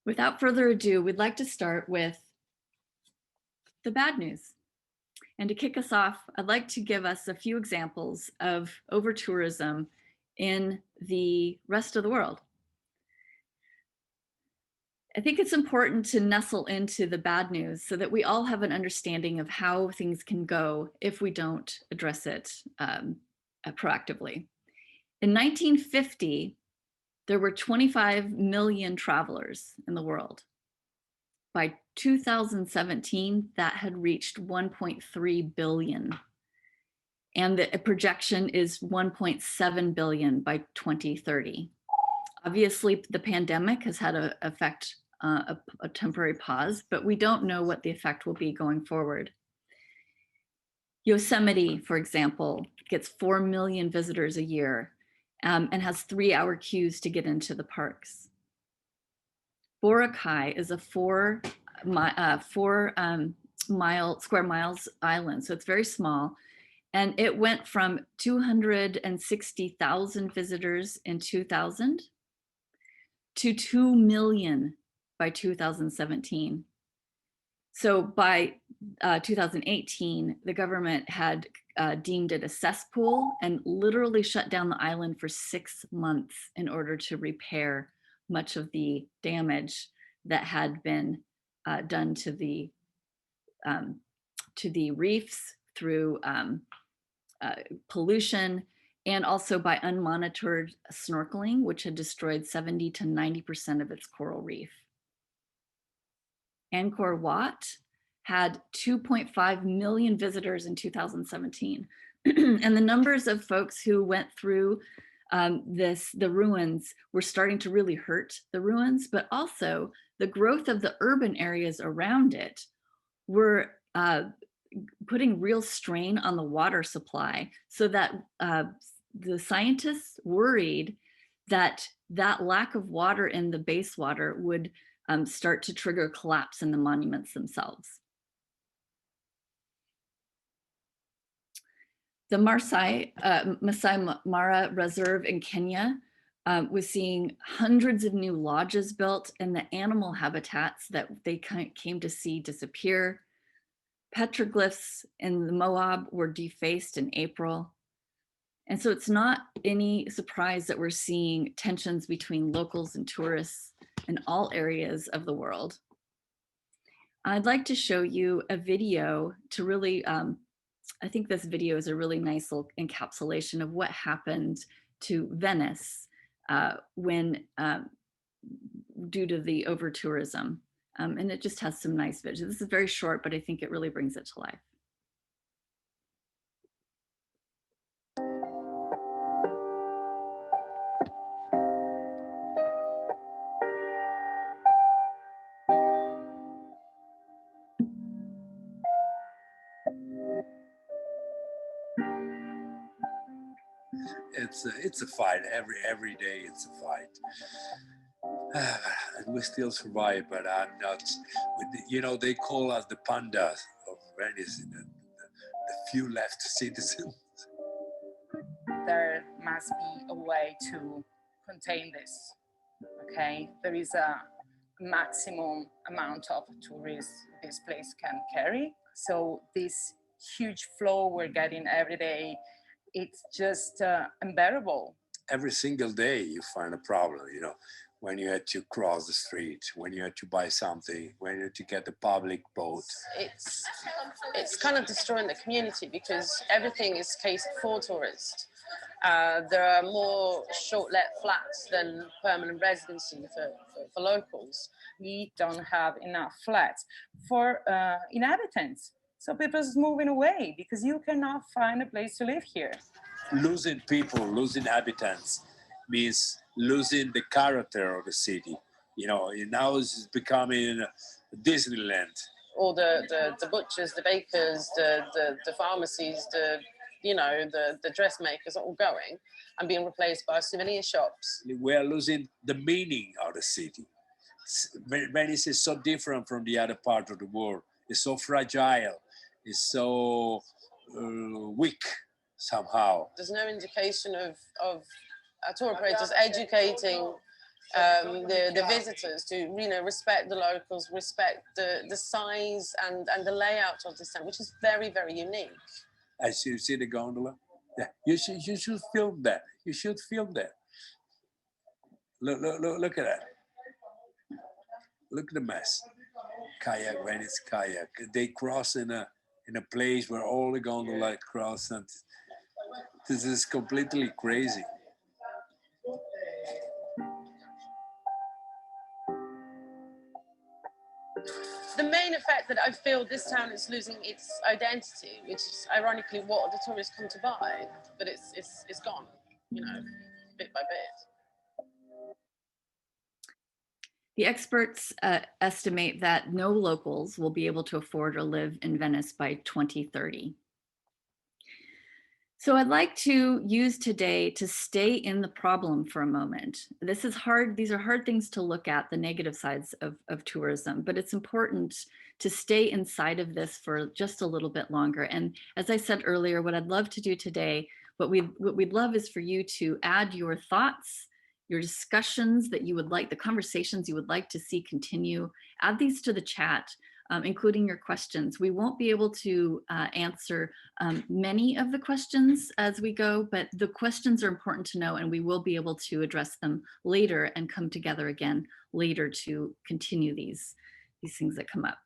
Without further ado, we'd like to start with the bad news. And to kick us off, I'd like to give us a few examples of overtourism in the rest of the world. I think it's important to nestle into the bad news so that we all have an understanding of how things can go if we don't address it proactively. In 1950, there were 25 million travelers in the world. By 2017, that had reached 1.3 billion. And the projection is 1.7 billion by 2030. Obviously, the pandemic has had an effect, a temporary pause, but we don't know what the effect will be going forward. Yosemite, for example, gets 4 million visitors a year and has 3-hour queues to get into the parks. Boracay is a 4 square miles island, so it's very small. And it went from 260,000 visitors in 2000 to 2 million by 2017. So by 2018, the government had deemed it a cesspool and literally shut down the island for 6 months in order to repair much of the damage that had been done to the reefs through pollution, and also by unmonitored snorkeling, which had destroyed 70 to 90% of its coral reef. Angkor Wat had 2.5 million visitors in 2017. And the numbers of folks who went through the ruins were starting to really hurt the ruins, but also the growth of the urban areas around it were putting real strain on the water supply, so that the scientists worried that that lack of water in the base water would start to trigger collapse in the monuments themselves. The Masai Mara Reserve in Kenya was seeing hundreds of new lodges built, and the animal habitats that they came to see disappear. Petroglyphs in the Moab were defaced in April. And so it's not any surprise that we're seeing tensions between locals and tourists in all areas of the world. I'd like to show you a video to really, I think this video is a really nice little encapsulation of what happened to Venice when, due to the overtourism. And it just has some nice visuals. This is very short, but I think it really brings it to life. It's a fight. Every day it's a fight. And we still survive, but I'm not. They call us the pandas of Venice, the few left citizens. There must be a way to contain this. Okay, there is a maximum amount of tourists this place can carry. So this huge flow we're getting every day, it's just unbearable. Every single day you find a problem, when you had to cross the street, when you had to buy something, when you had to get the public boat. It's kind of destroying the community because everything is catered for tourists. There are more short-let flats than permanent residency for locals. We don't have enough flats for inhabitants. So people's moving away because you cannot find a place to live here. Losing people, losing inhabitants means losing the character of the city. Now it's becoming Disneyland. All the butchers, the bakers, the pharmacies, the dressmakers are all going and being replaced by souvenir shops. We are losing the meaning of the city. Venice is so different from the other part of the world. It's so fragile. It's so weak somehow. There's no indication of tour operators educating the visitors, to respect the locals, respect the size and the layout of this town, which is very, very unique. As you see the gondola, yeah, you should film that. You should film that. Look at that. Look at the mess. Kayak, Venice kayak. They cross in a place where all the gondola cross, and this is completely crazy. The main effect that I feel this town is losing its identity, which is ironically what the tourists come to buy, but it's gone, bit by bit. The experts estimate that no locals will be able to afford or live in Venice by 2030. So I'd like to use today to stay in the problem for a moment. This is hard. These are hard things to look at, the negative sides of tourism, but it's important to stay inside of this for just a little bit longer. And as I said earlier, what I'd love to do today, what we'd love is for you to add your thoughts, your discussions that you would like, the conversations you would like to see continue, add these to the chat. Including your questions. We won't be able to answer many of the questions as we go, but the questions are important to know, and we will be able to address them later and come together again later to continue these things that come up.